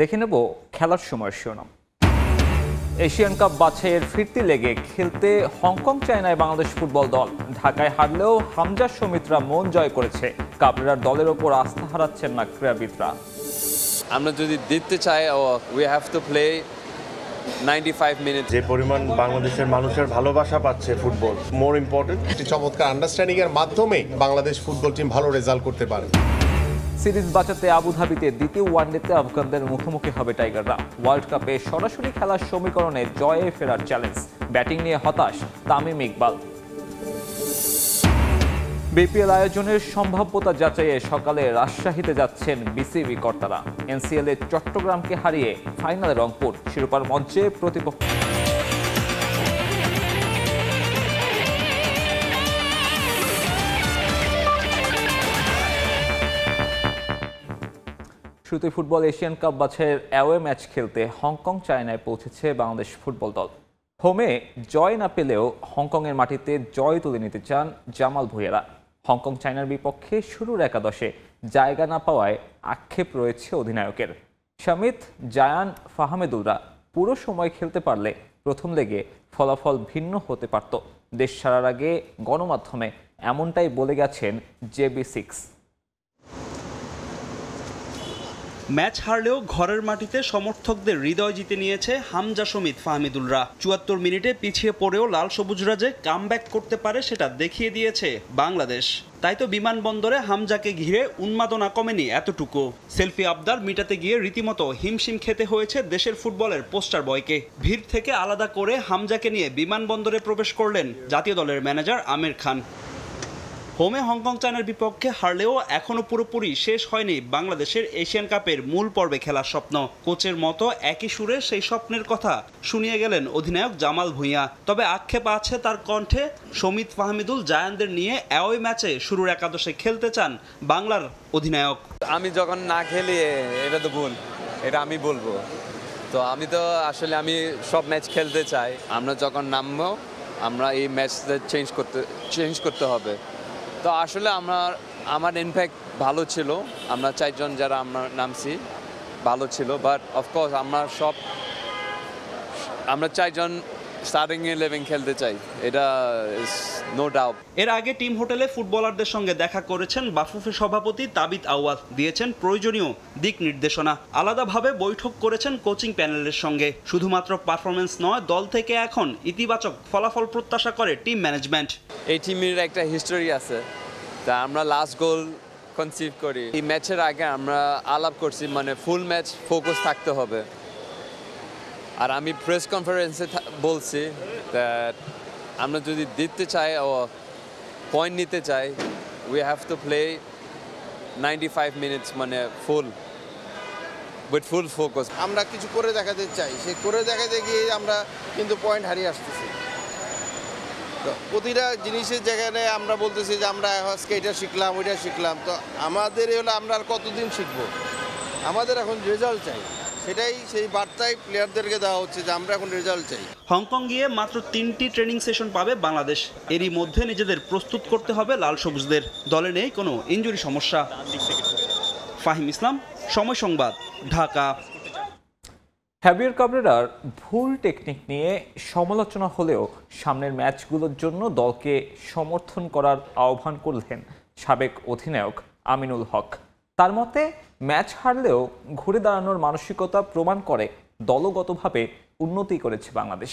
দেখে নেব খেলার সময়ের শিরোনাম। এশিয়ান কাপ বাছাইয়ের ফিরতি লেগে খেলতে হংকং চায়নায় বাংলাদেশ ফুটবল দল। ঢাকায় হারলেও হামজা সমিতরা মন জয় করেছে। কাবরেরার দলের ওপর আস্থা হারাচ্ছেন না ক্রীড়াবিদরা। আমরা যদি জিততে চাই we have to play 95 minute. যে পরিমাণ বাংলাদেশের মানুষের ভালোবাসা পাচ্ছে ফুটবল মোর ইম্পর্টেন্ট। একটি চমৎকার আন্ডারস্ট্যান্ডিং এর মাধ্যমে বাংলাদেশ ফুটবল টিম ভালো রেজাল্ট করতে পারে। সিরিজ বাঁচাতে আবুধাবিতে দ্বিতীয় ওয়ানডেতে আফগানদের মুখোমুখি হবে টাইগাররা। ওয়ার্ল্ড কাপে সরাসরি খেলার সমীকরণে জয়ে ফেরার চ্যালেঞ্জ। ব্যাটিং নিয়ে হতাশ তামিম ইকবাল। বিপিএল আয়োজনের সম্ভাব্যতা যাচাইয়ে সকালে রাজশাহীতে যাচ্ছেন বিসিবি কর্তারা। এনসিএল এ চট্টগ্রামকে হারিয়ে ফাইনালে রংপুর। শিরোপার মঞ্চে প্রতিপক্ষ। শুরুতে ফুটবল এশিয়ান কাপ বাছাইয়ের অ্যাওয়ে ম্যাচ খেলতে হংকং চায়নায় পৌঁছেছে বাংলাদেশ ফুটবল দল। হোমে জয় না পেলেও হংকংয়ের মাটিতে জয় তুলে নিতে চান জামাল ভুঁইয়ারা। হংকং চায়নার বিপক্ষে শুরুর একাদশে জায়গা না পাওয়ায় আক্ষেপ রয়েছে অধিনায়কের। শামিত, জায়ান, ফাহমেদুলরা পুরো সময় খেলতে পারলে প্রথম লেগে ফলাফল ভিন্ন হতে পারত। দেশ ছাড়ার আগে গণমাধ্যমে এমনটাই বলে গেছেন JB6। ম্যাচ হারলেও ঘরের মাটিতে সমর্থকদের হৃদয় জিতে নিয়েছে হামজা সমিত ফাহমিদুলরা। ৭৪ মিনিটে পিছিয়ে পড়েও লাল সবুজরা যে কামব্যাক করতে পারে সেটা দেখিয়ে দিয়েছে বাংলাদেশ। তাই তো বিমানবন্দরে হামজাকে ঘিরে উন্মাদনা কমেনি এতটুকু। সেলফি আবদার মিটাতে গিয়ে রীতিমতো হিমশিম খেতে হয়েছে দেশের ফুটবলের পোস্টার বয়কে। ভিড় থেকে আলাদা করে হামজাকে নিয়ে বিমানবন্দরে প্রবেশ করলেন জাতীয় দলের ম্যানেজার আমির খান। হোমে হংকং চায়নার বিপক্ষে হারলেও এখনো পুরোপুরি শেষ হয়নি বাংলাদেশের এশিয়ান কাপের মূল পর্বে খেলার স্বপ্ন। কোচের মতো একই সুরে সেই স্বপ্নের কথা শুনিয়ে গেলেন অধিনায়ক জামাল ভুঁইয়া। তবে আক্ষেপ আছে তার কণ্ঠে। সমিত, ফাহমিদুল, জায়ানদের নিয়ে অ্যাওয়ে ম্যাচে শুরুর একাদশে খেলতে চান বাংলার অধিনায়ক। আমি যখন না খেলি এটা তো ভুল, এটা আমি বলবো। তো আমি সব ম্যাচ খেলতে চাই। আমরা যখন নামবো আমরা এই ম্যাচটা চেঞ্জ করতে হবে। তো আসলে আমার ইনফ্যাক্ট ভালো ছিল। আমরা চারজন যারা আমরা নামছি ভালো ছিল, বাট অফকোর্স আমরা চারজন স্টার্টিং 11 খেলতে চাই, এটা ইজ নো ডাউট। এর আগে টিম হোটেলে ফুটবলারদের সঙ্গে দেখা করেছেন বাফুফে সভাপতি তাবিত আউয়াল, দিয়েছেন প্রয়োজনীয় দিক নির্দেশনা। আলাদাভাবে বৈঠক করেছেন কোচিং প্যানেলের সঙ্গে। শুধুমাত্র পারফরমেন্স নয়, দল থেকে এখন ইতিবাচক ফলাফল প্রত্যাশা করে টিম ম্যানেজমেন্ট। এই টিমের একটা হিস্টোরি আছে, তা আমরা লাস্ট গোল কনসিভ করি। এই ম্যাচের আগে আমরা আলাপ করছি, মানে ফুল ম্যাচ ফোকাস থাকতে হবে। আর আমি প্রেস কনফারেন্সে বলছি আমরা যদি জিততে চাই ও পয়েন্ট নিতে চাই we have to play 95 minutes, মানে উইথ ফুল ফোকাস। আমরা কিছু করে দেখাতে চাই, সে করে দেখাতে গিয়ে আমরা কিন্তু পয়েন্ট হারিয়ে আসতেছি। প্রতিটা জিনিসের জায়গায় আমরা বলতেছি যে আমরা আজকে এটা শিখলাম, ওইটা শিখলাম। তো আমাদের হলো আমরা আর কতদিন শিখবো? আমাদের এখন রেজাল্ট চাই, সেটাই সেই বার্তায় প্লেয়ারদেরকে দেওয়া হচ্ছে যে আমরা এখন রেজাল্ট চাই। হংকং গিয়ে মাত্র 3টি ট্রেনিং সেশন পাবে বাংলাদেশ। এরই মধ্যে নিজেদের প্রস্তুত করতে হবে লাল সবুজদের। দলে নেই কোনো ইনজুরি সমস্যা। ফাহিম ইসলাম, সময় সংবাদ, ঢাকা। হ্যাভিয়ার কাবরেরার ভুল টেকনিক নিয়ে সমালোচনা হলেও সামনের ম্যাচগুলোর জন্য দলকে সমর্থন করার আহ্বান করলেন সাবেক অধিনায়ক আমিনুল হক। তার মতে ম্যাচ হারলেও ঘুরে দাঁড়ানোর মানসিকতা প্রমাণ করে দলগতভাবে উন্নতি করেছে বাংলাদেশ।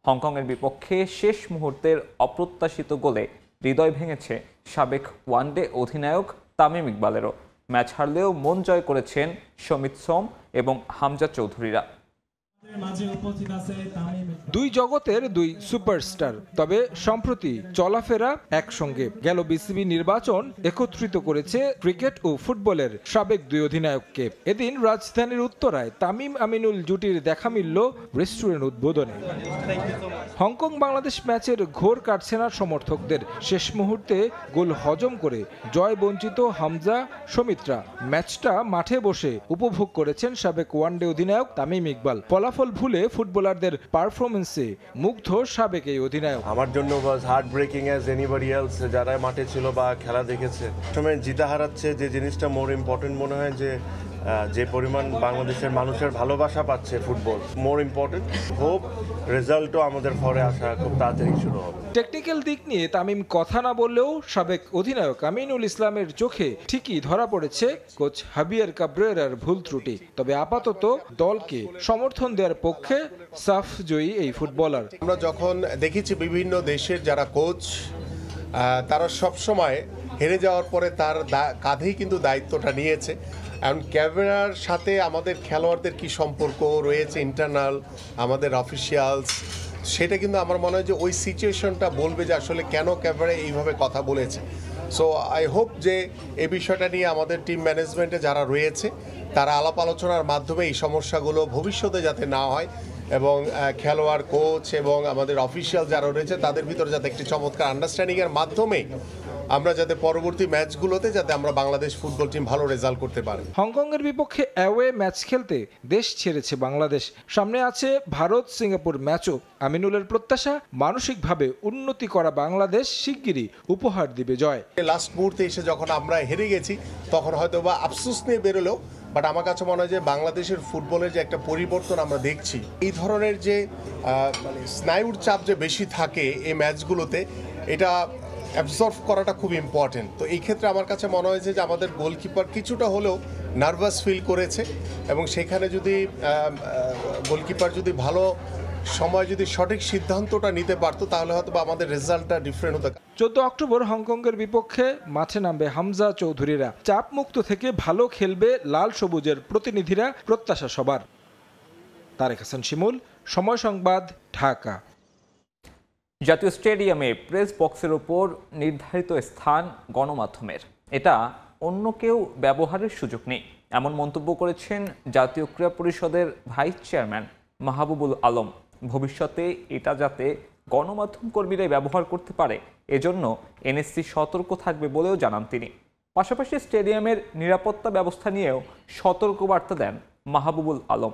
হংকংয়ের বিপক্ষে শেষ মুহূর্তের অপ্রত্যাশিত গোলে হৃদয় ভেঙেছে সাবেক ওয়ানডে অধিনায়ক তামিম ইকবালেরও। ম্যাচ হারলেও মন জয় করেছেন সমিত সোম এবং হামজা চৌধুরীরা। দুই জগতের দুই সুপারস্টার, তবে সম্প্রতি চলাফেরা একসঙ্গে। গেল বিসিবি নির্বাচন একত্রিত করেছে ক্রিকেট ও ফুটবলের সাবেক দুই অধিনায়ককে। এদিন রাজধানীর উত্তরায় তামিম আমিনুল জুটির দেখা মিলল রেস্টুরেন্ট উদ্বোধনে। হংকং বাংলাদেশ ম্যাচের ঘোর কাটছে না সমর্থকদের। শেষ মুহূর্তে গোল হজম করে জয় বঞ্চিত হামজা সমিতরা ম্যাচটা মাঠে বসে উপভোগ করেছেন সাবেক ওয়ানডে অধিনায়ক তামিম ইকবাল। ফলাফল ভুলে ফুটবলারদের পারফরমেন্সে মুগ্ধ সাবেক এই অধিনায়ক। আমার জন্য ওয়াজ heart breaking as anybody else, যারা মাঠে ছিল বা খেলা দেখেছে। সময় জিতা হারাচ্ছে যে জিনিসটা মোর ইম্পর্টেন্ট মনে হয়, যে যে পরিমাণ বাংলাদেশের মানুষের ভালোবাসা পাচ্ছে ফুটবল, মোর ইম্পর্টেন্ট হোপ রেজাল্টও আমাদের ঘরে আসা খুব তাড়াতাড়ি শুরু হবে। টেকনিক্যাল দিক নিয়ে তামিম কথা না বললেও সাবেক অধিনায়ক আমিনুল ইসলামের চোখে ঠিকই ধরা পড়েছে কোচ হাবিয়ার কাব্রেরার ভুল ত্রুটি। তবে আপাতত দলকে সমর্থন দেওয়ার পক্ষে সাফ জয়ী এই ফুটবলার। আমরা যখন দেখেছি বিভিন্ন দেশের যারা কোচ তারা সবসময় হেরে যাওয়ার পরে তার কাঁধেই কিন্তু দায়িত্বটা নিয়েছে। এখন ক্যামেরার সাথে আমাদের খেলোয়াড়দের কি সম্পর্ক রয়েছে ইন্টারনাল, আমাদের অফিসিয়ালস, সেটা কিন্তু আমার মনে হয় যে ওই সিচুয়েশনটা বলবে যে আসলে কেন ক্যামেরা এইভাবে কথা বলেছে। সো আই হোপ যে এই বিষয়টা নিয়ে আমাদের টিম ম্যানেজমেন্টে যারা রয়েছে তারা আলাপ আলোচনার মাধ্যমে এই সমস্যাগুলো ভবিষ্যতে যাতে না হয় এবং খেলোয়াড়, কোচ এবং আমাদের অফিসিয়াল যারা রয়েছে তাদের ভিতরে যাতে একটি চমৎকার আন্ডারস্ট্যান্ডিংয়ের মাধ্যমে আমরা যাতে পরবর্তী ম্যাচগুলোতে যাতে আমরা বাংলাদেশ ফুটবল টিম ভালো রেজাল্ট করতে পারি। হংকংয়ের বিপক্ষে অ্যাওয়ে ম্যাচ খেলতে দেশ ছেড়েছে বাংলাদেশ। সামনে আছে ভারত সিঙ্গাপুর ম্যাচও। আমিনুলের প্রত্যাশা, মানসিকভাবে উন্নতি করা বাংলাদেশ শিগগিরই উপহার দিবে জয়। লাস্ট মুহূর্তে এসে যখন আমরা হেরে গেছি তখন হয়তো বা আফসোস নিয়ে বেরোলেও, বাট আমার কাছে মনে হয় যে বাংলাদেশের ফুটবলের যে একটা পরিবর্তন আমরা দেখছি, এই ধরনের যে মানে স্নায়ুর চাপ যে বেশি থাকে এই ম্যাচগুলোতে, এটা অ্যাবজর্ভ করাটা খুব ইম্পর্টেন্ট। তো এই ক্ষেত্রে আমার কাছে মনে হয়েছে যে আমাদের গোলকিপার কিছুটা হলেও নার্ভাস ফিল করেছে এবং সেখানে যদি গোলকিপার যদি ভালো সময় যদি সঠিক সিদ্ধান্তটা নিতে পারতো তাহলে হয়তো আমাদের রেজাল্টটা ডিফারেন্ট হতো। 14 অক্টোবর হংকংয়ের বিপক্ষে মাঠে নামবে হামজা চৌধুরীরা। চাপ মুক্ত থেকে ভালো খেলবে লাল সবুজের প্রতিনিধিরা, প্রত্যাশা সবার। তারেক হাসান শিমুল, সময় সংবাদ, ঢাকা। জাতীয় স্টেডিয়ামে প্রেস বক্সের ওপর নির্ধারিত স্থান গণমাধ্যমের, এটা অন্য কেউ ব্যবহারের সুযোগ নেই, এমন মন্তব্য করেছেন জাতীয় ক্রীড়া পরিষদের ভাইস চেয়ারম্যান মাহবুবুল আলম। ভবিষ্যতে এটা যাতে গণমাধ্যম কর্মীরাই ব্যবহার করতে পারে এজন্য এনএসসি সতর্ক থাকবে বলেও জানান তিনি। পাশাপাশি স্টেডিয়ামের নিরাপত্তা ব্যবস্থা নিয়েও সতর্কবার্তা দেন মাহবুবুল আলম।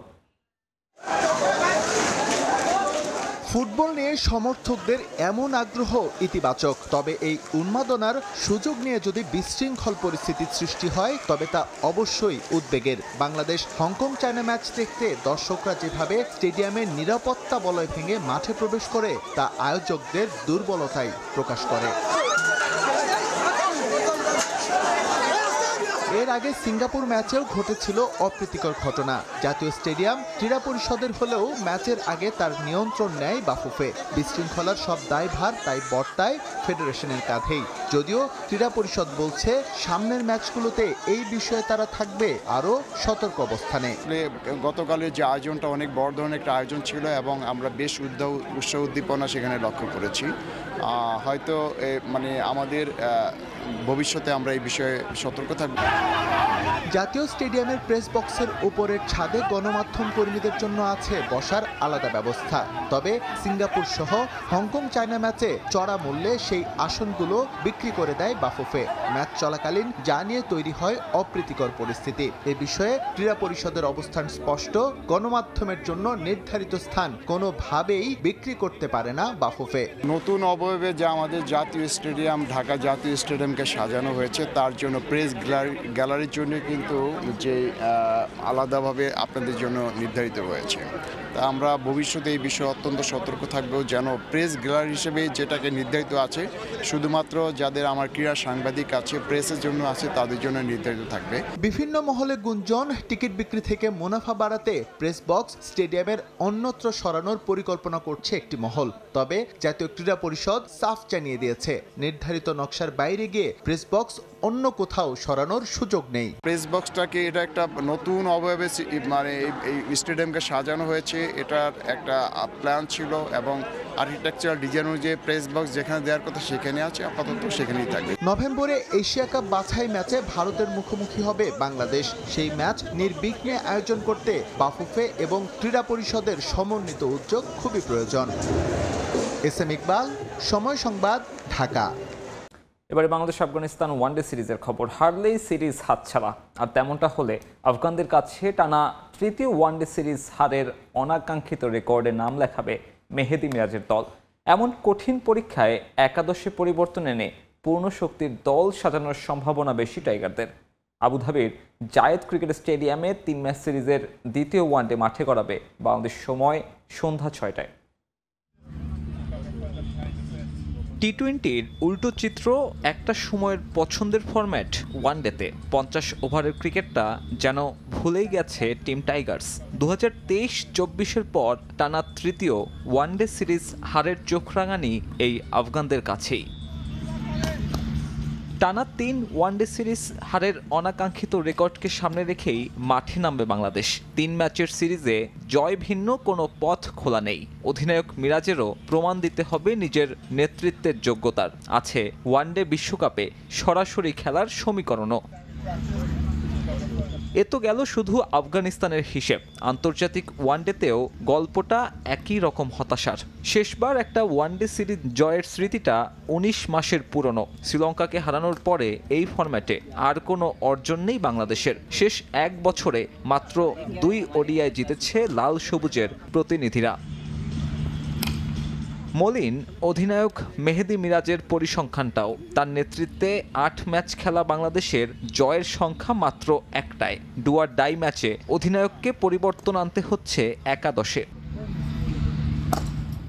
ফুটবল নিয়ে সমর্থকদের এমন আগ্রহ ইতিবাচক, তবে এই উন্মাদনার সুযোগ নিয়ে যদি বিশৃঙ্খল পরিস্থিতির সৃষ্টি হয় তবে তা অবশ্যই উদ্বেগের। বাংলাদেশ হংকং চায়না ম্যাচ দেখতে দর্শকরা যেভাবে স্টেডিয়ামের নিরাপত্তা বলয় ভেঙে মাঠে প্রবেশ করে তা আয়োজকদের দুর্বলতাই প্রকাশ করে। এর আগে সিঙ্গাপুর ম্যাচেও ঘটেছিল অপ্রীতিকর ঘটনা। জাতীয় স্টেডিয়াম ক্রীড়া পরিষদের হলেও ম্যাচের আগে তার নিয়ন্ত্রণ নেয় বাফুফে। বিশৃঙ্খলার সব দায়ভার তাই বর্তায় ফেডারেশনের কাঁধেই। যদিও ক্রীড়া পরিষদ বলছে সামনের ম্যাচগুলোতে এই বিষয়ে তারা থাকবে আরও সতর্ক অবস্থানে। গতকালের যে আয়োজনটা অনেক বড় ধরনের একটা আয়োজন ছিল এবং আমরা বেশ উৎসাহ উদ্দীপনা সেখানে লক্ষ্য করেছি। হয়তো মানে আমাদের ভবিষ্যতে আমরা এই বিষয়ে সতর্ক থাকব। জাতীয় স্টেডিয়ামের প্রেস বক্সের উপরের ছাদে গণমাধ্যম কর্মীদের জন্য আছে বসার আলাদা ব্যবস্থা। তবে সিঙ্গাপুর সহ হংকং চায়না ম্যাচে চড়া মূল্যে সেই আসনগুলো বিক্রি করে দেয় বাফুফে। ম্যাচ চলাকালীন যা নিয়ে তৈরি হয় অপ্রীতিকর পরিস্থিতি। এ বিষয়ে ক্রীড়া পরিষদের অবস্থান স্পষ্ট, গণমাধ্যমের জন্য নির্ধারিত স্থান কোনোভাবেই বিক্রি করতে পারে না বাফুফে। নতুন অবয়বে যা আমাদের জাতীয় স্টেডিয়াম, ঢাকা জাতীয় স্টেডিয়ামকে সাজানো হয়েছে তার জন্য প্রেস গ্যালারির জন্য কিন্তু যে আলাদাভাবে আপনাদের জন্য নির্ধারিত হয়েছে। তা আমরা ভবিষ্যতে এই বিষয়ে অত্যন্ত সতর্ক থাকবো যেন প্রেস গ্যালারি হিসেবে যেটাকে নির্ধারিত আছে শুধুমাত্র যাদের আমার ক্রীড়া সাংবাদিক আছে, প্রেসের জন্য আছে, তাদের জন্য নির্ধারিত থাকবে। বিভিন্ন মহলে গুঞ্জন, টিকিট বিক্রি থেকে মুনাফা বাড়াতে প্রেস বক্স স্টেডিয়ামের অন্যত্র সরানোর পরিকল্পনা করছে একটি মহল। তবে জাতীয় ক্রীড়া পরিষদ সাফ জানিয়ে দিয়েছে নির্ধারিত নকশার বাইরে গিয়ে প্রেস বক্স অন্য কোথাও সরানোর সুযোগ নেই। প্রেস বক্সটাকে এটা একটা নতুন অবয়বে মানে এই স্টেডিয়ামকে সাজানো হয়েছে, এটার একটা প্ল্যান ছিল এবং আর্কিটেকচারাল ডিজাইন অনুযায়ী প্রেস বক্স যেখানে দেওয়ার কথা সেখানে আছে, আপাতত সেখানেই থাকবে। নভেম্বরে এশিয়া কাপ বাছাই ম্যাচে ভারতের মুখোমুখি হবে বাংলাদেশ। সেই ম্যাচ নির্বিঘ্নে আয়োজন করতে বাফুফে এবং ক্রীড়া পরিষদের সমন্বিত উদ্যোগ খুবই প্রয়োজন। এস এম ইকবাল, সময় সংবাদ, ঢাকা। এবারে বাংলাদেশ আফগানিস্তান ওয়ানডে সিরিজের খবর। হারলেই সিরিজ হাতছাড়া, আর তেমনটা হলে আফগানদের কাছে টানা তৃতীয় ওয়ানডে সিরিজ হারের অনাকাঙ্ক্ষিত রেকর্ডে নাম লেখাবে মেহেদী মিরাজের দল। এমন কঠিন পরীক্ষায় একাদশে পরিবর্তন এনে পূর্ণ শক্তির দল সাজানোর সম্ভাবনা বেশি টাইগারদের। আবুধাবির জায়েদ ক্রিকেট স্টেডিয়ামে 3 ম্যাচ সিরিজের দ্বিতীয় ওয়ানডে মাঠে গড়াবে বাংলাদেশ সময় সন্ধ্যা 6টায়। টি-20-র উল্টো চিত্র, একটা সময়ের পছন্দের ফরম্যাট ওয়ানডেতে 50 ওভারের ক্রিকেটটা যেন ভুলেই গেছে টিম টাইগার্স। 2023-24-এর পর টানা তৃতীয় ওয়ানডে সিরিজ হারের চোখ রাঙানি এই আফগানদের কাছেই। টানা 3 ওয়ানডে সিরিজ হারের অনাকাঙ্ক্ষিত রেকর্ডকে সামনে রেখেই মাঠে নামবে বাংলাদেশ। 3 ম্যাচের সিরিজে জয় ভিন্ন কোনো পথ খোলা নেই। অধিনায়ক মিরাজেরও প্রমাণ দিতে হবে নিজের নেতৃত্বের যোগ্যতার। আছে ওয়ানডে বিশ্বকাপে সরাসরি খেলার সমীকরণও। এ তো গেল শুধু আফগানিস্তানের হিসেব। আন্তর্জাতিক ওয়ানডেতেও গল্পটা একই রকম হতাশার। শেষবার একটা ওয়ানডে সিরিজ জয়ের স্মৃতিটা 19 মাসের পুরনো। শ্রীলঙ্কাকে হারানোর পরে এই ফরম্যাটে আর কোনো অর্জন নেই বাংলাদেশের। শেষ 1 বছরে মাত্র 2 ওডিআই জিতেছে লাল সবুজের প্রতিনিধিরা। মলিন অধিনায়ক মেহেদী মিরাজের পরিসংখ্যানটাও, তার নেতৃত্বে 8 ম্যাচ খেলা বাংলাদেশের জয়ের সংখ্যা মাত্র 1টায়। ডু অর ডাই ম্যাচে অধিনায়ককে পরিবর্তন আনতে হচ্ছে একাদশে।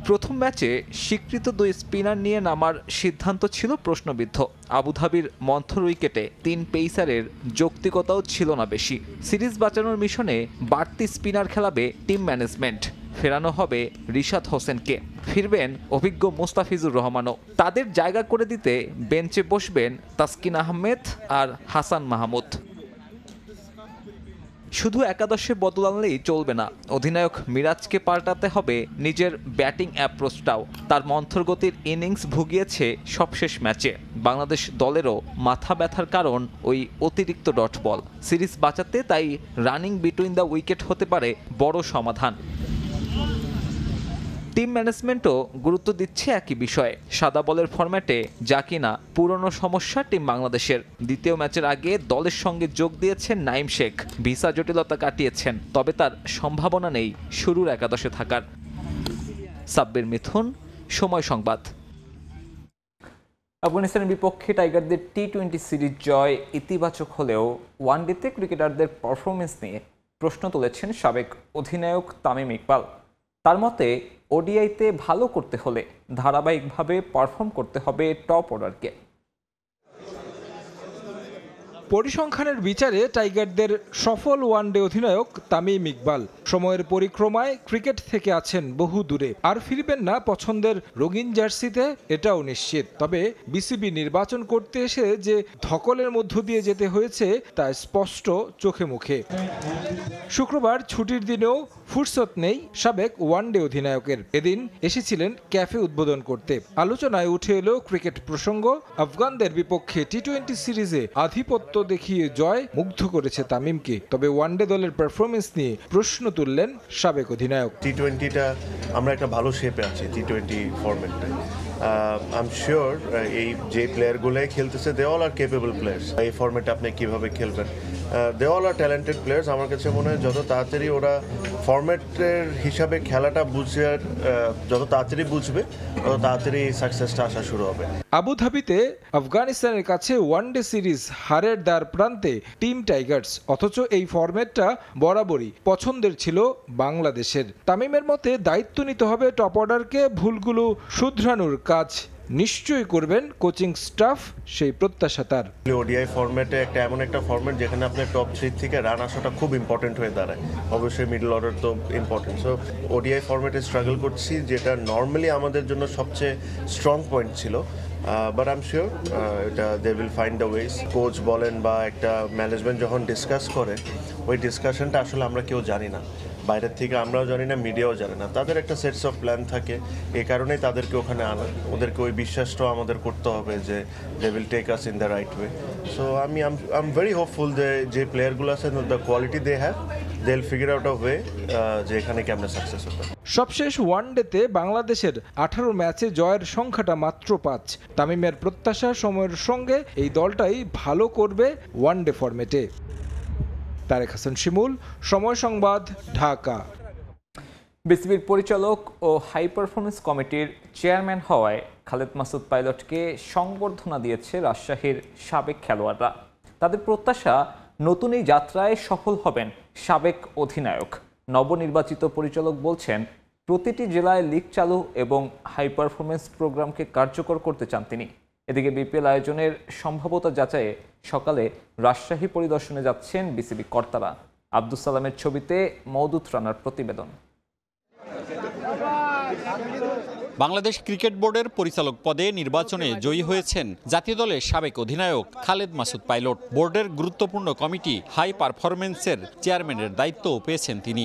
প্রথম ম্যাচে স্বীকৃত 2 স্পিনার নিয়ে নামার সিদ্ধান্ত ছিল প্রশ্নবিদ্ধ। আবুধাবির মন্থর উইকেটে 3 পেসারের যৌক্তিকতাও ছিল না বেশি। সিরিজ বাঁচানোর মিশনে বাড়তি স্পিনার খেলাবে টিম ম্যানেজমেন্ট। ফেরানো হবে রিশাদ হোসেনকে, ফিরবেন অভিজ্ঞ মুস্তাফিজুর রহমানও। তাদের জায়গা করে দিতে বেঞ্চে বসবেন তাসকিন আহমেদ আর হাসান মাহমুদ। শুধু একাদশে বদল আনলেই চলবে না, অধিনায়ক মিরাজকে পাল্টাতে হবে নিজের ব্যাটিং অ্যাপ্রোচটাও। তার মন্থর গতির ইনিংস ভুগিয়েছে সবশেষ ম্যাচে। বাংলাদেশ দলেরও মাথা ব্যথার কারণ ওই অতিরিক্ত ডট বল। সিরিজ বাঁচাতে তাই রানিং বিটুইন দ্য উইকেট হতে পারে বড় সমাধান। টিম ম্যানেজমেন্টও গুরুত্ব দিচ্ছে একই বিষয়ে। সাদা বলের ফরম্যাটে যা কিনা পুরনো সমস্যা টিম বাংলাদেশের। দ্বিতীয় ম্যাচের আগে দলের সঙ্গে যোগ দিয়েছেন নাইম শেখ। ভিসা জটিলতা কাটিয়েছেন, তবে তার সম্ভাবনা নেই শুরুর একাদশে থাকার। সাব্বির মিথুন, সময় সংবাদ। আফগানিস্তানের বিপক্ষে টাইগারদের টি-20 সিরিজ জয় ইতিবাচক হলেও ওয়ানডেতে ক্রিকেটারদের পারফরমেন্স নিয়ে প্রশ্ন তুলেছেন সাবেক অধিনায়ক তামিম ইকবাল। তার মতে ওডিআইতে ভালো করতে হলে ধারাবাহিকভাবে পারফর্ম করতে হবে টপ অর্ডারকে। পরিসংখ্যানের বিচারে টাইগারদের সফল ওয়ানডে অধিনায়ক তামিম ইকবাল সময়ের পরিক্রমায় ক্রিকেট থেকে আছেন বহু দূরে, আর ফিরবেন না পছন্দের রঙিন জার্সিতে, এটাও নিশ্চিত। তবে বিসিবি নির্বাচন করতে এসে যে ধকলের মধ্য দিয়ে যেতে হয়েছে তা স্পষ্ট চোখে মুখে। শুক্রবার ছুটির দিনেও ফুরসত নেই সাবেক ওয়ানডে অধিনায়কের। এদিন এসেছিলেন ক্যাফে উদ্বোধন করতে। আলোচনায় উঠে এলো ক্রিকেট প্রসঙ্গ। আফগানদের বিপক্ষে টি-20 সিরিজে আধিপত্য দেখিয়ে জয় মুগ্ধ করেছে তামিমকে। তবে ওয়ানডে দলের পারফরমেন্স নিয়ে প্রশ্ন তুললেন সাবেক অধিনায়ক। টি-20টা আমরা একটা ভালো শেপে আছি। টি-20 ফরম্যাটটায় আই এম শিওর এই যে প্লেয়ারগুলোই খেলতেছে they all are capable players. এই ফরম্যাটে আপনি কিভাবে খেলবেন, they all are talented players. আমার কাছে মনে হয় যত তাড়াতাড়ি ওরা ফরম্যাটের হিসাবে খেলাটা যত তাড়াতাড়ি বুঝবে তত তাড়াতাড়ি সাকসেসটা আসা শুরু হবে। আবুধাবিতে আফগানিস্তানের কাছে ওয়ানডে সিরিজ হারের দ্বার প্রান্তে টিম টাইগার্স, অথচ এই ফরম্যাটটা বরাবরই পছন্দের ছিল বাংলাদেশের। তামিমের মতে দায়িত্ব নিতে হবে টপ অর্ডারকে, ভুলগুলো শুধরানোর কাজ নিশ্চয়ই করবেন কোচিং স্টাফ, সেই প্রত্যাশা তার। ওডিআই ফরম্যাটে এমন একটা ফরম্যাট যেখানে আপনার টপ 3 থেকে রান আসাটা খুব ইম্পর্টেন্ট হয়ে দাঁড়ায়। অবশ্যই মিডল অর্ডার তো ইম্পর্টেন্ট। সো ওডিআই ফরম্যাটে স্ট্রাগল করছি, যেটা নর্মালি আমাদের জন্য সবচেয়ে স্ট্রং পয়েন্ট ছিল। বাট আই এম শিওর এটা they will find the ways. Coach বলেন বা একটা ম্যানেজমেন্ট যখন ডিসকাস করে, ওই ডিসকাশনটা আসলে আমরা কেউ জানি না, বাইরের থেকে আমরাও জানি না, মিডিয়াও জানে না। তাদের একটা সেটস অফ প্ল্যান থাকে, এই কারণেই তাদেরকে ওখানে আনা। ওদেরকে ওই বিশ্বাসটাও আমাদের করতে হবে যে they will take us in the right way. So I am very hopeful যে প্লেয়ারগুলো আছে, the quality they have, they will figure out a way যে এখানে কেমন সাকসেস হবে। সবশেষ ওয়ানডেতে বাংলাদেশের 18 ম্যাচে জয়ের সংখ্যাটা মাত্র 5। তামিমের প্রত্যাশা সময়ের সঙ্গে এই দলটাই ভালো করবে ওয়ানডে ফরম্যাটে। তারেক হাসান শিমুল, সময় সংবাদ, ঢাকা। বিসিবির পরিচালক ও হাই পারফরমেন্স কমিটির চেয়ারম্যান হওয়ায় খালেদ মাসুদ পাইলটকে সংবর্ধনা দিয়েছে রাজশাহীর সাবেক খেলোয়াড়রা। তাদের প্রত্যাশা নতুন এই যাত্রায় সফল হবেন সাবেক অধিনায়ক। নবনির্বাচিত পরিচালক বলছেন, প্রতিটি জেলায় লিগ চালু এবং হাই পারফরমেন্স প্রোগ্রামকে কার্যকর করতে চান তিনি। এদিকে বিপিএল আয়োজনের সম্ভাব্যতা যাচাইয়ে সকালে রাজশাহী পরিদর্শনে যাচ্ছেন বিসিবি কর্তারা। আব্দুস সালামের ছবিতে মওদুদ রানার প্রতিবেদন। বাংলাদেশ ক্রিকেট বোর্ডের পরিচালক পদে নির্বাচনে জয়ী হয়েছেন জাতীয় দলের সাবেক অধিনায়ক খালেদ মাসুদ পাইলট। বোর্ডের গুরুত্বপূর্ণ কমিটি হাই পারফরমেন্সের চেয়ারম্যানের দায়িত্বও পেয়েছেন তিনি।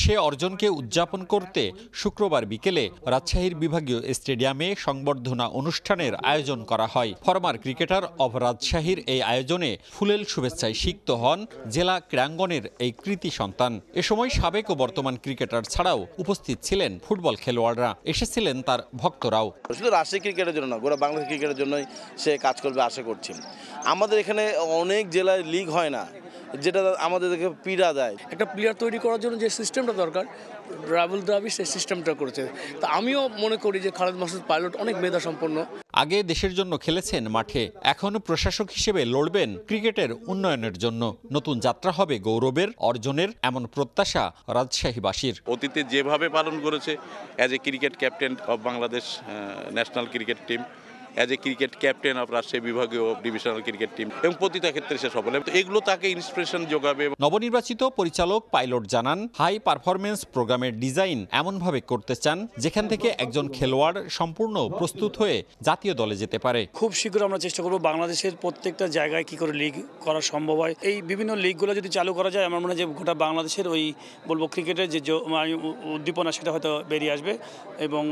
সে অর্জনকে উদযাপন করতে শুক্রবার বিকেলে রাজশাহীর বিভাগীয় স্টেডিয়ামে সংবর্ধনা অনুষ্ঠানের আয়োজন করা হয়। ফরমার ক্রিকেটার অব রাজশাহীর এই আয়োজনে ফুলেল শুভেচ্ছায় সিক্ত হন জেলা ক্রীড়াঙ্গনের এই কৃতি সন্তান। এ সময় সাবেক ও বর্তমান ক্রিকেটার ছাড়াও উপস্থিত ছিলেন ফুটবল খেলোয়াড়রা, এসেছিলেন তার ভক্তরাও। শুধু রাজশাহী ক্রিকেটের জন্য না, গোটা বাংলাদেশ ক্রিকেটের জন্যই সে কাজ করবে আশা করছি। আমাদের এখানে অনেক জেলায় লিগ হয় না, যেটা আমাদেরকে পীড়া দেয়। একটা প্লেয়ার তৈরি করার জন্য যে সিস্টেমটা দরকার, রাহুল দ্রাবিড় সেই সিস্টেমটা করেছে। তা আমিও মনে করি যে খালেদ মাসুদ পাইলট অনেক মেধা সম্পন্ন। আগে দেশের জন্য খেলেছেন মাঠে, এখন প্রশাসক হিসেবে লড়বেন ক্রিকেটের উন্নয়নের জন্য। নতুন যাত্রা হবে গৌরবের, অর্জনের, এমন প্রত্যাশা রাজশাহীবাসীর। অতীতে যেভাবে পালন করেছে as a cricket captain of Bangladesh national cricket team, as a cricket captain of Rajshahi বিভাগীয় ডিভিশনাল ক্রিকেট টিম, এবং প্রতিটা ক্ষেত্রে সে সফল। এগুলো তাকে ইন্সপিরেশন যোগাবে। নবনির্বাচিত পরিচালক পাইলট জানান, হাই পারফরমেন্স প্রোগ্রামের ডিজাইন এমনভাবে করতে চান যেখান থেকে একজন খেলোয়াড় সম্পূর্ণ প্রস্তুত হয়ে জাতীয় দলে যেতে পারে। খুব শীঘ্র আমরা চেষ্টা করব বাংলাদেশের প্রত্যেকটা জায়গায় কি করে লিগ করা সম্ভব হয়। এই বিভিন্ন লিগগুলো যদি চালু করা যায়, আমার মনে হয় যে গোটা বাংলাদেশের ওই বলবো ক্রিকেটের যে উদ্দীপনা সেটা হয়তো বেরিয়ে আসবে, এবং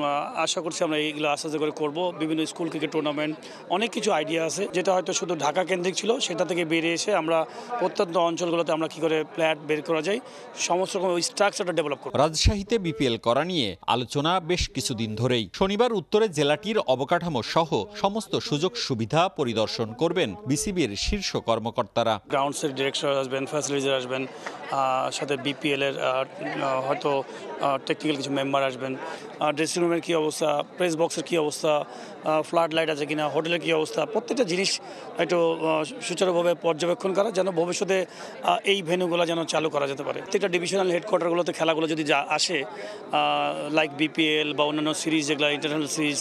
আশা করছি আমরা এইগুলো আস্তে আস্তে করে করবো। বিভিন্ন স্কুল ক্রিকেট টুর্নামেন্ট, অনেক কিছু আইডিয়া আছে যেটা হয়তো শুধু ঢাকা কেন্দ্রিক ছিল, সেটা থেকে বেরিয়ে এসে আমরা প্রত্যন্ত অঞ্চলগুলোতে আমরা কি করে প্ল্যাট বের করা যায়, সমস্ত রকম ওই স্ট্রাকচারটা ডেভেলপ করব। রাজশাহীতে বিপিএল করা নিয়ে আলোচনা বেশ কিছুদিন ধরেই। শনিবার উত্তরে জেলাটির অবকাঠামো সহ সমস্ত সুযোগ সুবিধা পরিদর্শন করবেন বিসিবির শীর্ষ কর্মকর্তারা। গ্রাউন্ডসের ডিরেক্টর আসবেন, ফ্যাসিলিটিস আসবেন, সাথে বিপিএল এর হয়তো টেকনিক্যাল কিছু মেম্বার আসবেন, ড্রেসিং রুমের কী অবস্থা, প্রেস বক্সের কী অবস্থা, ফ্লাড লাইট আছে কিনা, হোটেলের কী অবস্থা, প্রত্যেকটা জিনিস একটু সুচারুভাবে পর্যবেক্ষণ করা, যেন ভবিষ্যতে এই ভেন্যুগুলো যেন চালু করা যেতে পারে। প্রত্যেকটা ডিভিশনাল হেডকোয়ার্টারগুলোতে খেলাগুলো যদি আসে, লাইক বিপিএল বা অন্যান্য সিরিজ যেগুলো ইন্টারন্যাশনাল সিরিজ,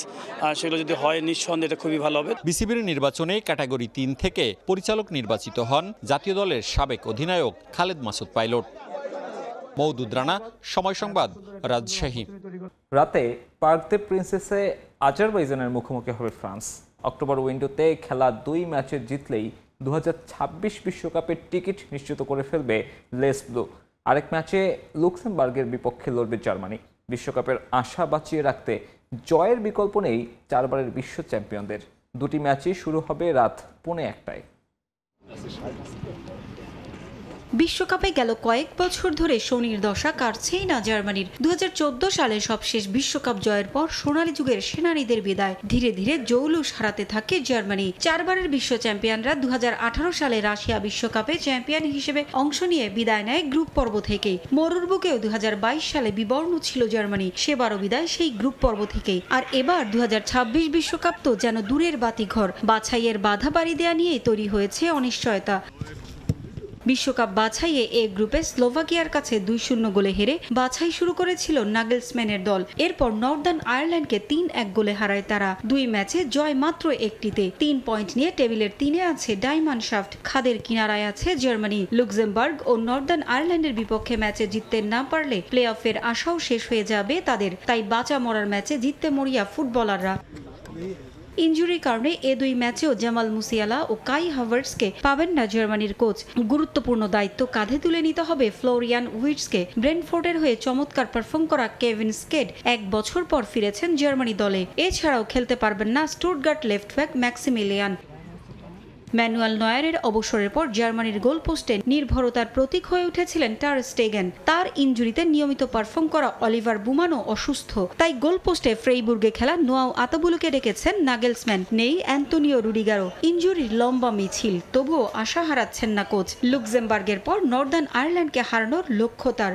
সেগুলো যদি হয় নিঃসন্দেহে এটা খুবই ভালো হবে। বিসিবির নির্বাচনে ক্যাটাগরি 3 থেকে পরিচালক নির্বাচিত হন জাতীয় দলের সাবেক অধিনায়ক খালেদ মাসুদ পাইলট। মওদুদ রানা, সময় সংবাদ, রাজশাহী। রাতে পার্ক দে প্রিন্সেসে আজারবাইজানের মুখোমুখি হবে ফ্রান্স। অক্টোবর উইন্ডোতে খেলা 2 ম্যাচে জিতলেই 2026 বিশ্বকাপের টিকিট নিশ্চিত করে ফেলবে লেস ব্লু। আরেক ম্যাচে লুক্সেমবার্গের বিপক্ষে লড়বে জার্মানি। বিশ্বকাপের আশা বাঁচিয়ে রাখতে জয়ের বিকল্প নেই 4 বারের বিশ্ব চ্যাম্পিয়নদের। 2টি ম্যাচই শুরু হবে রাত 1:45টায়। বিশ্বকাপে গেল কয়েক বছর ধরে শনির দশা কাটছেই না জার্মানির। 2014 সালে সবশেষ বিশ্বকাপ জয়ের পর সোনালী যুগের সেনানীদের বিদায়। ধীরে ধীরে জৌলুস হারাতে থাকে জার্মানি। 4 বারের বিশ্ব চ্যাম্পিয়নরা 2018 সালে রাশিয়া বিশ্বকাপে চ্যাম্পিয়ন হিসেবে অংশ নিয়ে বিদায় নেয় গ্রুপ পর্ব থেকেই। মরুর বুকেও 2022 সালে বিবর্ণ ছিল জার্মানি, সেবারও বিদায় সেই গ্রুপ পর্ব থেকেই। আর এবার 2026 বিশ্বকাপ তো যেন দূরের বাতিঘর। বাছাইয়ের বাধা বাড়ি দেয়া নিয়েই তৈরি হয়েছে অনিশ্চয়তা। বিশ্বকাপ বাছাইয়ে এ গ্রুপে স্লোভাকিয়ার কাছে 2-0 গোলে হেরে বাছাই শুরু করেছিল নাগেলসম্যানের দল। এরপর নর্দার্ন আয়ারল্যান্ডকে 3-1 গোলে হারায় তারা। 2 ম্যাচে জয় মাত্র 1টিতে। 3 পয়েন্ট নিয়ে টেবিলের 3-এ আছে ডায়মন্ডশাফট, খাদের কিনারায় আছে জার্মানি। লুক্সেমবার্গ ও নর্দার্ন আয়ারল্যান্ডের বিপক্ষে ম্যাচে জিততে না পারলে প্লে অফের আশাও শেষ হয়ে যাবে তাদের। তাই বাঁচা মরার ম্যাচে জিততে মরিয়া ফুটবলাররা। ইনজুরির কারণে এ 2 ম্যাচেও জামাল মুসিয়ালা ও কাই হাভার্টসকে পাবেন না জার্মানির কোচ। গুরুত্বপূর্ণ দায়িত্ব কাঁধে তুলে নিতে হবে ফ্লোরিয়ান উইটসকে। ব্রেন্টফোর্ডের হয়ে চমৎকার পারফর্ম করা কেভিন স্কেড 1 বছর পর ফিরেছেন জার্মানি দলে। এছাড়াও খেলতে পারবেন না Stuttgart left back Maximilian. Manuel নয়ারের অবসরের পর জার্মানির গোলপোস্টে নির্ভরতার প্রতীক হয়ে উঠেছিলেন টার স্টেগেন। তার ইনজুরিতে নিয়মিত পারফর্ম করা অলিভার বুমানও অসুস্থ। তাই গোলপোস্টে ফ্রেইবুর্গে খেলা নোয়াও আতাবুলুকে ডেকেছেন নাগেলসম্যান। নেই অ্যান্তোনিও রুডিগারও। ইনজুরির লম্বা মিছিল, তবুও আশা হারাচ্ছেন না কোচ। লুক্সেমবার্গের পর নর্দার্ন আয়ারল্যান্ডকে হারানোর লক্ষ্য তার।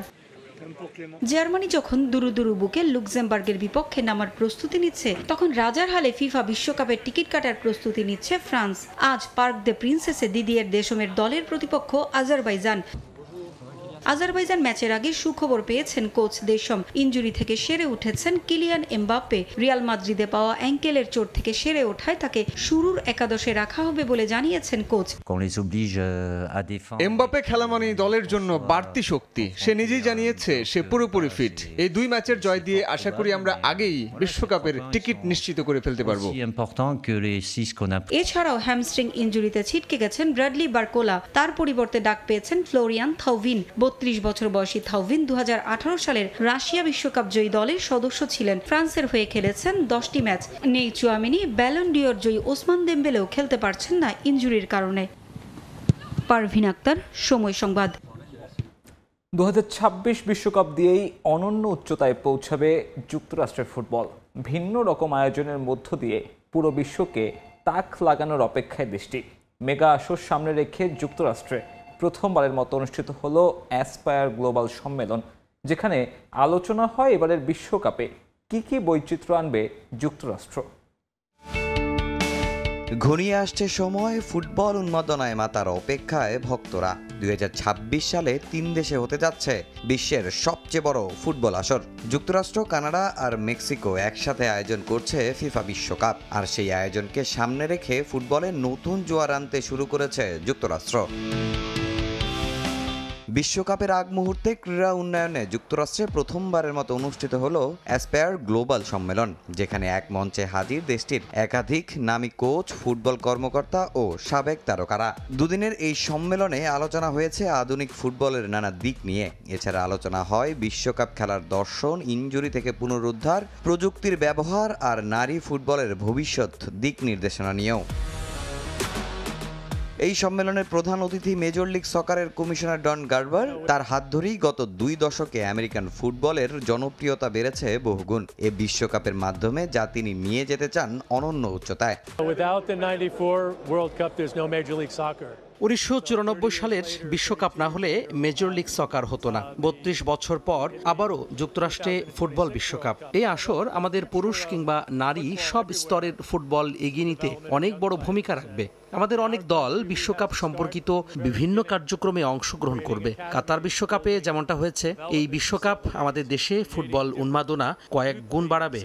জার্মানি যখন দুরু বুকে লুক্সেমবার্গের বিপক্ষে নামার প্রস্তুতি নিচ্ছে, তখন রাজার হালে ফিফা বিশ্বকাপের টিকিট কাটার প্রস্তুতি নিচ্ছে ফ্রান্স। আজ পার্ক দ্য প্রিন্সেসে দিদিয়ের দেশমের দলের প্রতিপক্ষ আজারবাইজান। আজারবাইজান ম্যাচের আগে সুখবর পেয়েছেন কোচ দেশম। ইনজুরি থেকে সেরে উঠেছেন কিলিয়ান এমবাপ্পে। রিয়াল মাদ্রিদে পাওয়া অ্যাঙ্কেলের চোট থেকে সেরে ওঠায় তাকে শুরুর একাদশে রাখা হবে বলে জানিয়েছেন কোচ। এমবাপ্পে খেলা মানেই দলের জন্য বাড়তি শক্তি। সে নিজেই জানিয়েছে সে পুরোপুরি ফিট। এই 2 ম্যাচের জয় দিয়ে আশা করি আমরা আগেই বিশ্বকাপের টিকিট নিশ্চিত করে ফেলতে পারবো। এছাড়াও হ্যামস্ট্রিং ইনজুরিতে ছিটকে গেছেন ব্র্যাডলি বারকোলা। তার পরিবর্তে ডাক পেয়েছেন ফ্লোরিয়ান থাউভিন। 32 বছর বয়সী থাউভিন 2018 সালের রাশিয়া বিশ্বকাপ জয়ী দলের সদস্য ছিলেন। ফ্রান্সের হয়ে খেলেছেন 10টি ম্যাচ। নেই চুয়ামিনি, ব্যালন ডিওর জয়ী ওসমান দেমবেলেও খেলতে পারছেন না ইনজুরির কারণে। পারভিন আক্তার, সময় সংবাদ। 2026 বিশ্বকাপ দিয়েই অনন্য উচ্চতায় পৌঁছাবে যুক্তরাষ্ট্রের ফুটবল। ভিন্ন রকম আয়োজনের মধ্য দিয়ে পুরো বিশ্বকে তাক লাগানোর অপেক্ষায় দেশটি। মেগা আসর সামনে রেখে যুক্তরাষ্ট্রে প্রথমবারের মতো অনুষ্ঠিত হলো অ্যাসপায়ার গ্লোবাল সম্মেলন, যেখানে আলোচনা হয় এবারের বিশ্বকাপে কি বৈচিত্র্য আনবে যুক্তরাষ্ট্র। ঘনিয়ে আসছে সময় ফুটবল উন্মাদনায় মাতার অপেক্ষায় ভক্তরা। 2026 সালে 3 দেশে হতে যাচ্ছে বিশ্বের সবচেয়ে বড় ফুটবল আসর। যুক্তরাষ্ট্র, কানাডা আর মেক্সিকো একসাথে আয়োজন করছে ফিফা বিশ্বকাপ। আর সেই আয়োজনকে সামনে রেখে ফুটবলে নতুন জোয়ার আনতে শুরু করেছে যুক্তরাষ্ট্র। বিশ্বকাপের আগ মুহূর্তে ক্রীড়া উন্নয়নে যুক্তরাষ্ট্রে প্রথমবারের মতো অনুষ্ঠিত হলো অ্যাসপায়ার গ্লোবাল সম্মেলন, যেখানে এক মঞ্চে হাজির দেশটির একাধিক নামী কোচ, ফুটবল কর্মকর্তা ও সাবেক তারকারা। দুদিনের এই সম্মেলনে আলোচনা হয়েছে আধুনিক ফুটবলের নানা দিক নিয়ে। এছাড়া আলোচনা হয় বিশ্বকাপ খেলার দর্শন, ইনজুরি থেকে পুনরুদ্ধার, প্রযুক্তির ব্যবহার আর নারী ফুটবলের ভবিষ্যৎ দিক নির্দেশনা নিয়েও। এই সম্মেলনের প্রধান অতিথি মেজর লিগ সকারের কমিশনার ডন গার্বার। তার হাত ধরেই গত 2 দশকে আমেরিকান ফুটবলের জনপ্রিয়তা বেড়েছে বহুগুণ। এ বিশ্বকাপের মাধ্যমে যা তিনি নিয়ে যেতে চান অনন্য উচ্চতায়। 1994 সালের বিশ্বকাপ না হলে মেজর লিগ সকার হতো না। 32 বছর পর আবারও যুক্তরাষ্ট্রে ফুটবল বিশ্বকাপ। এই আসর আমাদের পুরুষ কিংবা নারী সব স্তরের ফুটবল এগিয়ে নিতে অনেক বড় ভূমিকা রাখবে। আমাদের অনেক দল বিশ্বকাপ সম্পর্কিত বিভিন্ন কার্যক্রমে অংশগ্রহণ করবে। কাতার বিশ্বকাপে যেমনটা হয়েছে, এই বিশ্বকাপ আমাদের দেশে ফুটবল উন্মাদনা কয়েক গুণ বাড়াবে।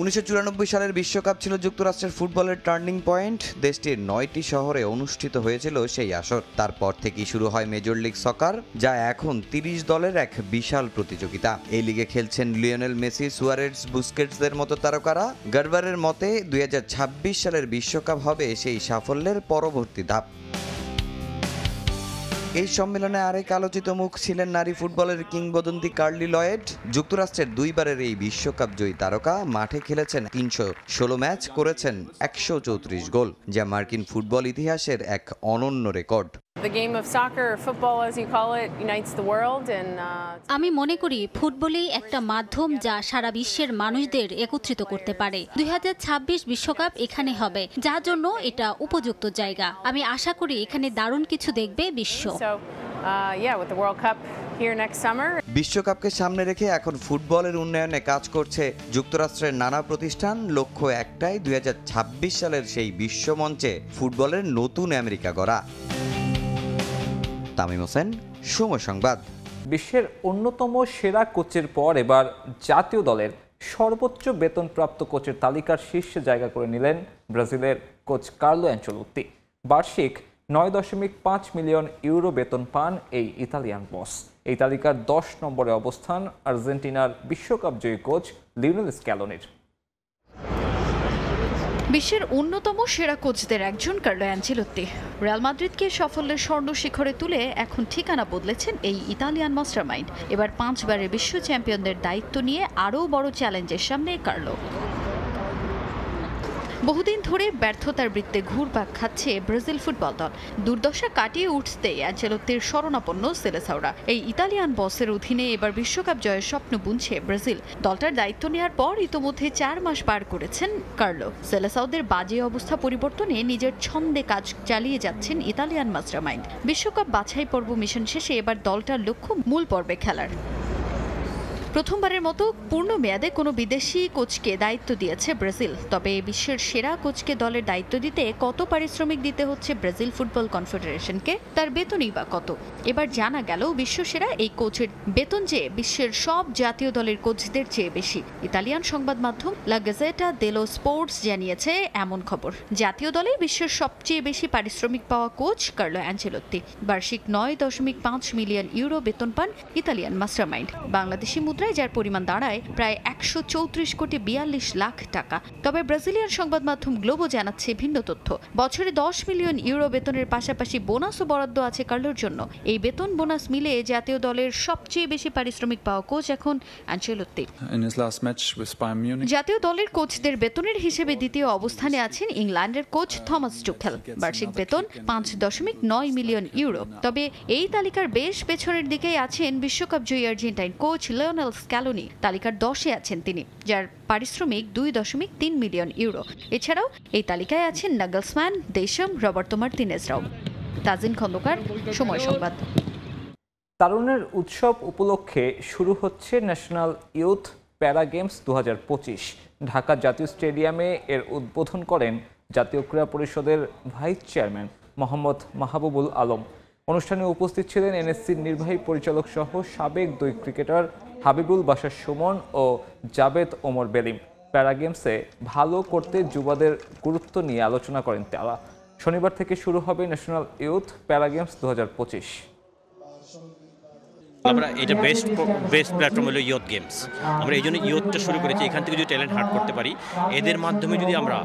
1994 সালের বিশ্বকাপ ছিল যুক্তরাষ্ট্রের ফুটবলের টার্নিং পয়েন্ট। দেশটির 9টি শহরে অনুষ্ঠিত হয়েছিল সেই আসর। তারপর থেকেই শুরু হয় মেজর লিগ সকার, যা এখন 30 দলের এক বিশাল প্রতিযোগিতা। এই লিগে খেলছেন লিওনেল মেসি, সুয়ারেজ, বুস্কেটসদের মতো তারকারা। গার্বারের মতে 2026 সালের বিশ্বকাপ হবে সেই সাফল্যের পরবর্তী ধাপ। এই সম্মেলনে আরেক আলোচিত মুখ ছিলেন নারী ফুটবলের কিংবদন্তি কার্লি লয়েড। যুক্তরাষ্ট্রের 2 বারের এই বিশ্বকাপ জয়ী তারকা মাঠে খেলেছেন 316 ম্যাচ, করেছেন 134 গোল, যা মার্কিন ফুটবল ইতিহাসের এক অনন্য রেকর্ড। আমি মনে করি ফুটবলই একটা মাধ্যম যা সারা বিশ্বের মানুষদের একত্রিত করতে পারে। 2026 বিশ্বকাপ এখানে হবে, যার জন্য এটা উপযুক্ত জায়গা। আমি আশা করি এখানে দারুণ কিছু দেখবে বিশ্ব। বিশ্বকাপকে সামনে রেখে এখন ফুটবলের উন্নয়নে কাজ করছে যুক্তরাষ্ট্রের নানা প্রতিষ্ঠান। লক্ষ্য একটাই, 2026 সালের সেই বিশ্বমঞ্চে ফুটবলের নতুন আমেরিকা গড়া। তামিম হোসেন, সময় সংবাদ। বিশ্বের অন্যতম সেরা কোচের পর এবার জাতীয় দলের সর্বোচ্চ বেতনপ্রাপ্ত কোচের তালিকার শীর্ষে জায়গা করে নিলেন ব্রাজিলের কোচ কার্লো অ্যানচেলোত্তি। বার্ষিক 9.5 মিলিয়ন ইউরো বেতন পান এই ইতালিয়ান বস। এই তালিকার 10 নম্বরে অবস্থান আর্জেন্টিনার বিশ্বকাপ জয়ী কোচ লিওনেল স্ক্যালোনির। বিশ্বের অন্যতম সেরা কোচদের একজন কার্লো অ্যানচেলোত্তি রিয়াল মাদ্রিদকে সাফল্যের স্বর্ণ শিখরে তুলে এখন ঠিকানা বদলেছেন এই ইতালিয়ান মাস্টারমাইন্ড। এবার 5 বারের বিশ্ব চ্যাম্পিয়নদের দায়িত্ব নিয়ে আরও বড় চ্যালেঞ্জের সামনে কার্লো। বহুদিন ধরে ব্যর্থতার বৃত্তে ঘুরপাক খাচ্ছে ব্রাজিল ফুটবল দল। দুর্দশা কাটিয়ে উঠতে অ্যানচেলোত্তির শরণাপন্ন সেলেসাওরা। এই ইতালিয়ান বসের অধীনে এবার বিশ্বকাপ জয়ের স্বপ্ন বুনছে ব্রাজিল। দলটার দায়িত্ব নেওয়ার পর ইতোমধ্যে 4 মাস পার করেছেন কার্লো। সেলেসাওদের বাজে অবস্থা পরিবর্তনে নিজের ছন্দে কাজ চালিয়ে যাচ্ছেন ইতালিয়ান মাস্টারমাইন্ড। বিশ্বকাপ বাছাই পর্ব মিশন শেষে এবার দলটার লক্ষ্য মূল পর্বে খেলার। প্রথমবারের মতো পূর্ণ মেয়াদে কোনো বিদেশি কোচকে দায়িত্ব দিয়েছে ব্রাজিল। তবে বিশ্বের সেরা কোচকে দলের দায়িত্ব দিতে কত পারিশ্রমিক দিতে হচ্ছে ব্রাজিল ফুটবল কনফেডারেশনকে, তার বেতনই বা কত? এবার জানা গেল বিশ্বসেরা এই কোচের বেতন যে বিশ্বের সব জাতীয় দলের কোচদের চেয়ে বেশি। ইতালিয়ান সংবাদ মাধ্যম লা গাজেটা দেলো স্পোর্টস জানিয়েছে এমন খবর। জাতীয় দলে বিশ্বের সবচেয়ে বেশি পারিশ্রমিক পাওয়া কোচ কার্লো অ্যানচেলোত্তি। বার্ষিক 9.5 মিলিয়ন ইউরো বেতন পান ইতালিয়ান মাস্টারমাইন্ড। বাংলাদেশি মুদ্রায় যার পরিমাণ দাঁড়ায় প্রায় 134 কোটি 42 লাখ টাকা। তবে ব্রাজিলিয়ান সংবাদ মাধ্যম গ্লোবো জানাচ্ছে ভিন্ন তথ্য। বছরে 10 মিলিয়ন ইউরো বেতনের পাশাপাশি বোনাসও বরাদ্দ আছে কার্লোর জন্য। এই বেতন বোনাস মিলে জাতীয় দলের সবচেয়ে বেশি পারিশ্রমিক পাওয়া কোচ এখন অ্যানচেলোত্তি। জাতীয় দলের কোচদের বেতনের হিসেবে দ্বিতীয় অবস্থানে আছেন ইংল্যান্ডের কোচ থমাস টুখেল। বার্ষিক বেতন 5.9 মিলিয়ন ইউরো। তবে এই তালিকার বেশ পেছনের দিকেই আছেন বিশ্বকাপ জয়ী আর্জেন্টাইন কোচ লিওনেল স্ক্যালোনি। তালিকার 10-এ আছেন তিনি, যার পারিশ্রমিক 2.3 মিলিয়ন ইউরো। এছাড়াও এই তালিকায় আছেন নাগলসম্যান, দেশম, রবার্তো মার্তিনেজরাও। তাজিন খন্দকার, সময় সংবাদ। তারুণের উৎসব উপলক্ষে শুরু হচ্ছে national youth para games 2025। Dhaka জাতীয় স্টেডিয়ামে এর উদ্বোধন করেন জাতীয় ক্রীড়া পরিষদের ভাইস চেয়ারম্যান মোহাম্মদ মাহবুবুল আলম। অনুষ্ঠানে উপস্থিত ছিলেন এনএসসির নির্বাহী পরিচালক সহ সাবেক 2 ক্রিকেটার হাবিবুল বাশার সুমন ও জাবেদ ওমর বেলিম। প্যারা গেমসে ভালো করতে যুবাদের গুরুত্ব নিয়ে আলোচনা করেন তারা। শনিবার থেকে শুরু হবে ন্যাশনাল ইউথ প্যারা গেমস 2025। আমরা এটা বেস্ট প্ল্যাটফর্ম হলো ইয়ুথ গেমস। আমরা এই জন্য ইয়ুথটা শুরু করেছি। এখান থেকে যদি ট্যালেন্ট হার্ট করতে পারি, এদের মাধ্যমে যদি আমরা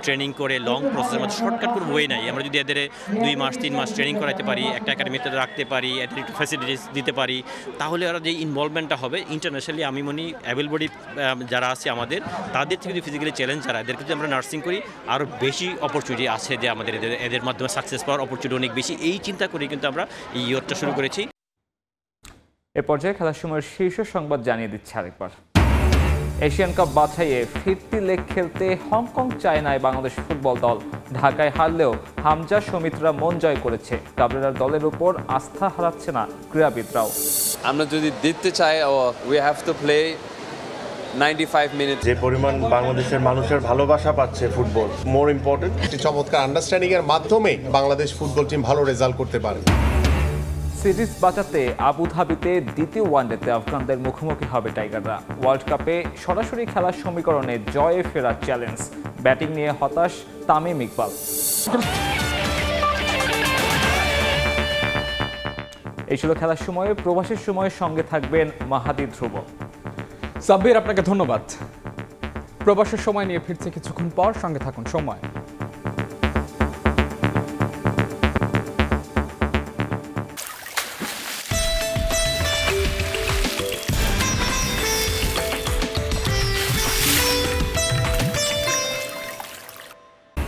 ট্রেনিং করে লং প্রসেসের মধ্যে শর্টকাট কোনো ওয়ে নাই, আমরা যদি এদের 2 মাস 3 মাস ট্রেনিং করাতে পারি, একটা একাডেমিতে রাখতে পারি, এদের একটু ফ্যাসিলিটিস দিতে পারি, তাহলে ওরা যে ইনভলভমেন্টটা হবে ইন্টারন্যাশনালি, আমি মনে অ্যাভেল বডি যারা আছে আমাদের, তাদের থেকে যদি ফিজিক্যালি চ্যালেঞ্জ যারা, এদেরকে যদি আমরা নার্সিং করি, আরও বেশি অপরচুনিটি আছে যে আমাদের এদের মাধ্যমে সাকসেস পাওয়ার অপরচুনিটি অনেক বেশি। এই চিন্তা করে কিন্তু আমরা এই ইয়ুথটা শুরু করেছি। এ পর্যায়ে খেলার সময়ের শীর্ষ সংবাদ জানিয়ে দিচ্ছে আরেকবার। এশিয়ান কাপ বাছাইয়ে ফিরতি লেগ খেলতে হংকং চায়নায় বাংলাদেশ ফুটবল দল। ঢাকায় হারলেও হামজা সমিতরা মন জয় করেছে। কাবরেরার দলের উপর আস্থা হারাচ্ছে না ক্রীড়াবিদরাও। আমরা যদি জিততে চাই, we have to play 95 minute. যে পরিমাণ বাংলাদেশের মানুষের ভালোবাসা পাচ্ছে ফুটবল, মোর ইম্পর্টেন্ট। একটি চমৎকার আন্ডারস্ট্যান্ডিং এর মাধ্যমে বাংলাদেশ ফুটবল টিম ভালো রেজাল্ট করতে পারে। সিরিজ বাঁচাতে আবুধাবিতে দ্বিতীয় ওয়ানডেতে আফগানদের মুখোমুখি হবে টাইগাররা। ওয়ার্ল্ড কাপে সরাসরি খেলার সমীকরণে জয়ে ফেরার চ্যালেঞ্জ। ব্যাটিং নিয়ে হতাশ তামিম ইকবাল। এই ছিল খেলার সময়ে। প্রবাসের সময়ের সঙ্গে থাকবেন মাহাদি ধ্রুব। সাব্বির, আপনাকে ধন্যবাদ। প্রবাসের সময় নিয়ে ফিরছে কিছুক্ষণ পর, সঙ্গে থাকুন সময়।